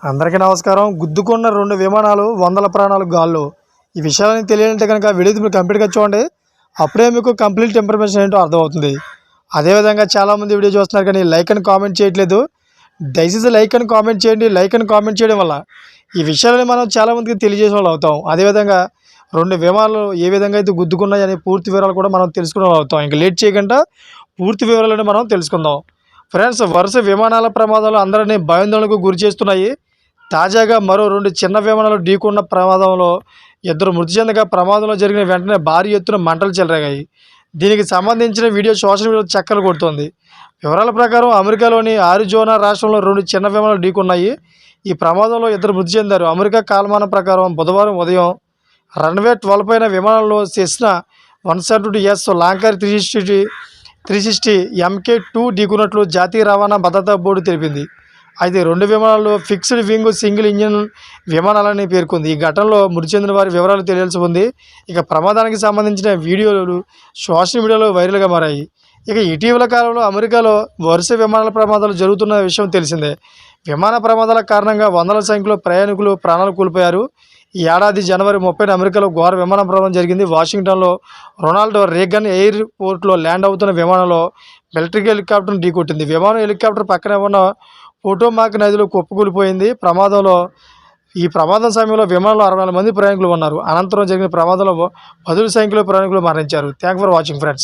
అందరికీ నమస్కారం. గుద్దుకున్న 2 విమానాలు వందల ప్రాణాలు గాల్లో. ఈ విషయాలని తెలియాలంటే కనుక వీడియో మీరు కంప్లీట్‌గా చూడండి. అప్పుడే మీకు కంప్లీట్ ఇన్ఫర్మేషన్ ఏంటో అర్థమవుతుంది. అదేవిధంగా చాలామంది వీడియో చూస్తున్నారు కానీ లైక్ అండ్ కామెంట్ చేయట్లేదు. దయచేసి లైక్ అండ్ కామెంట్ చేయండి. లైక్ అండ్ కామెంట్ చేయడం వల్ల ఈ విషయాలని మనం చాలామందికి తెలియజేసిన వాళ్ళు అవుతాం. అదేవిధంగా 2 విమానాలు ఏ విధంగా అయితే గుద్దుకున్నాయనే పూర్తి వివరాలు కూడా మనం తెలుసుకునే వాళ్ళు అవుతాం. ఇంక లేట్ చేయకుండా పూర్తి వివరాలను మనం తెలుసుకుందాం. ఫ్రెండ్స్, వరుస విమానాల ప్రమాదాలు అందరినీ భయాందోళనకు గురి చేస్తున్నాయి. తాజాగా మరో 2 చిన్న విమానాలు ఢీకొన్న ప్రమాదంలో ఇద్దరు మృతి చెందగా ప్రమాదంలో జరిగిన వెంటనే భారీ ఎత్తున మంటలు చెలరేగాయి. దీనికి సంబంధించిన వీడియో సోషల్ మీడియాలో చక్కర్లు కొడుతోంది. వివరాల ప్రకారం అమెరికాలోని ఆరిజోనా రాష్ట్రంలో 2 చిన్న విమానాలు ఢీకొన్నాయి. ఈ ప్రమాదంలో ఇద్దరు మృతి చెందారు. అమెరికా కాలమానం ప్రకారం బుధవారం ఉదయం రన్వే 12 పైన విమానంలో సెస్నా 172S లాంకర్ 360 MK2 ఢీకొన్నట్లు జాతీయ రవాణా భద్రతా బోర్డు తెలిపింది. అయితే 2 విమానాల్లో ఫిక్స్డ్ వింగ్ సింగిల్ ఇంజిన్ విమానాలని పేర్కొంది. ఈ ఘటనలో మృతి చెందిన వారి వివరాలు తెలియాల్సి ఉంది. ఇక ప్రమాదానికి సంబంధించిన వీడియోలు సోషల్ మీడియాలో వైరల్గా మారాయి. ఇక ఇటీవల కాలంలో అమెరికాలో వరుస విమానాల ప్రమాదాలు జరుగుతున్న విషయం తెలిసిందే. విమాన ప్రమాదాల కారణంగా వందల సంఖ్యలో ప్రయాణికులు ప్రాణాలు కోల్పోయారు. ఈ ఏడాది జనవరి 30న అమెరికాలో ఘోర విమాన ప్రమాదం జరిగింది. వాషింగ్టన్లో రొనాల్డ్ రేగన్ ఎయిర్పోర్ట్లో ల్యాండ్ అవుతున్న విమానంలో మిలిటరీ హెలికాప్టర్ను ఢీకొట్టింది. విమానం హెలికాప్టర్ పక్కనే ఉన్న పోటోమాక్ నదిలో కుప్పకూలిపోయింది. ఈ ప్రమాదం సమయంలో విమానంలో 64 మంది ప్రయాణికులు ఉన్నారు. అనంతరం జరిగిన ప్రమాదంలో 10 సంఖ్యలో ప్రయాణికులు మరణించారు. Thank for watching friends.